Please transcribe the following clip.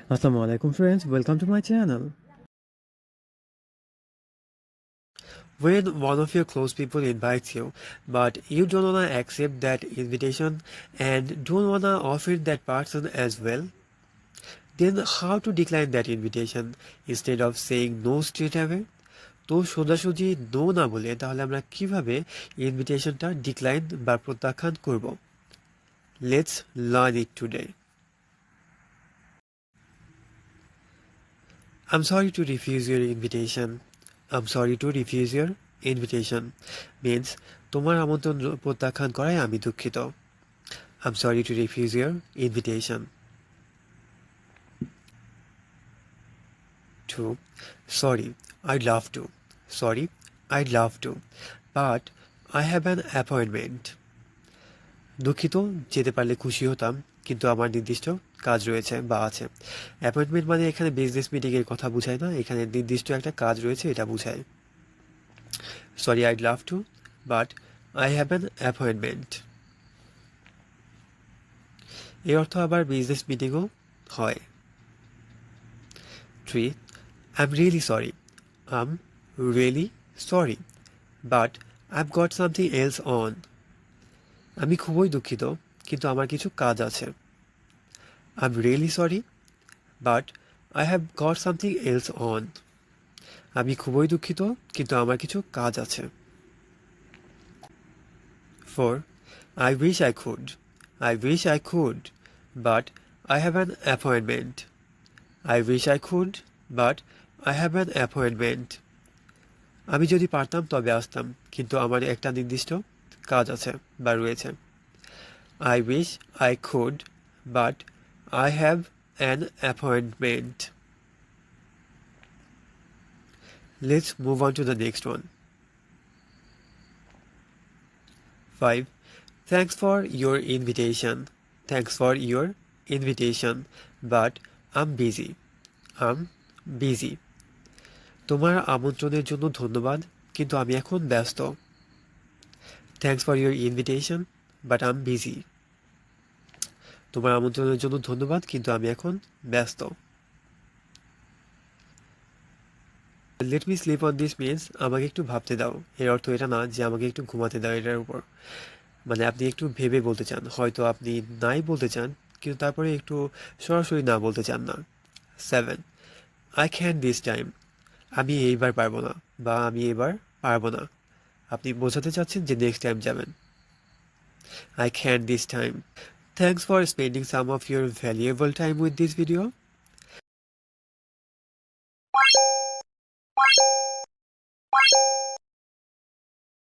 Assalamu alaikum friends, welcome to my channel. When one of your close people invites you, but you don't wanna accept that invitation and don't wanna offer that person as well, then how to decline that invitation instead of saying no straight away? তো সোজাসুজি no না বলে তাহলে আমরা কিভাবে ইনভিটেশনটা decline বা প্রত্যাখ্যান করব? Let's learn it today. I'm sorry to refuse your invitation. I'm sorry to refuse your invitation means তোমার আমন্ত্রণ প্রত্যাখ্যান করায় আমি দুঃখিত। I'm sorry to refuse your invitation. 2. Sorry, I'd love to. Sorry, I'd love to. But I have an appointment. দুঃখিত, যেতে পারলে খুশি হতাম, কিন্তু আমার নির্দিষ্ট কাজ রয়েছে বা আছে। অ্যাপয়েন্টমেন্ট মানে এখানে বিজনেস মিটিংয়ের কথা বোঝায় না, এখানে নির্দিষ্ট একটা কাজ রয়েছে এটা বোঝায়। Sorry, I'd love to, but I have an appointment. এর অর্থ আবার বিজনেস মিটিংও হয়। 3. I'm really sorry. I'm really sorry. But I've got something else on. আমি খুবই দুঃখিত, কিন্তু আমার কিছু কাজ আছে। I'm really sorry, but I have got something else on. আমি খুবই দুঃখিত, কিন্তু আমার কিছু কাজ আছে। 4. I wish I could. I wish I could, but I have an appointment. I wish I could, but I have an appointment. আমি যদি পারতাম তবে আসতাম, কিন্তু আমার একটা নির্দিষ্ট কাজ আছে বা রয়েছে। I wish I could, but I have an appointment. Let's move on to the next one. 5. Thanks for your invitation. Thanks for your invitation, but I'm busy. I'm busy. তোমার আমন্ত্রণের জন্য ধন্যবাদ, কিন্তু আমি এখন ব্যস্ত। Thanks for your invitation, but I'm busy. তোমার আমন্ত্রণের জন্য ধন্যবাদ, কিন্তু আমি এখন ব্যস্ত। Let me sleep on this means আমাকে একটু ভাবতে দাও। এর অর্থ এটা না যে আমাকে একটু ঘুমাতে দাও এটার উপর, মানে আপনি একটু ভেবে বলতে চান, হয়তো আপনি নাই বলতে চান, কিন্তু তারপরে একটু সরাসরি না বলতে চান না। 7. I can this time. আমি এইবার পারবো না বা আমি এবার পারবো না। আপনি বোঝাতে চাচ্ছেন যে নেক্সট টাইম যাবেন। I can this time. Thanks for spending some of your valuable time with this video.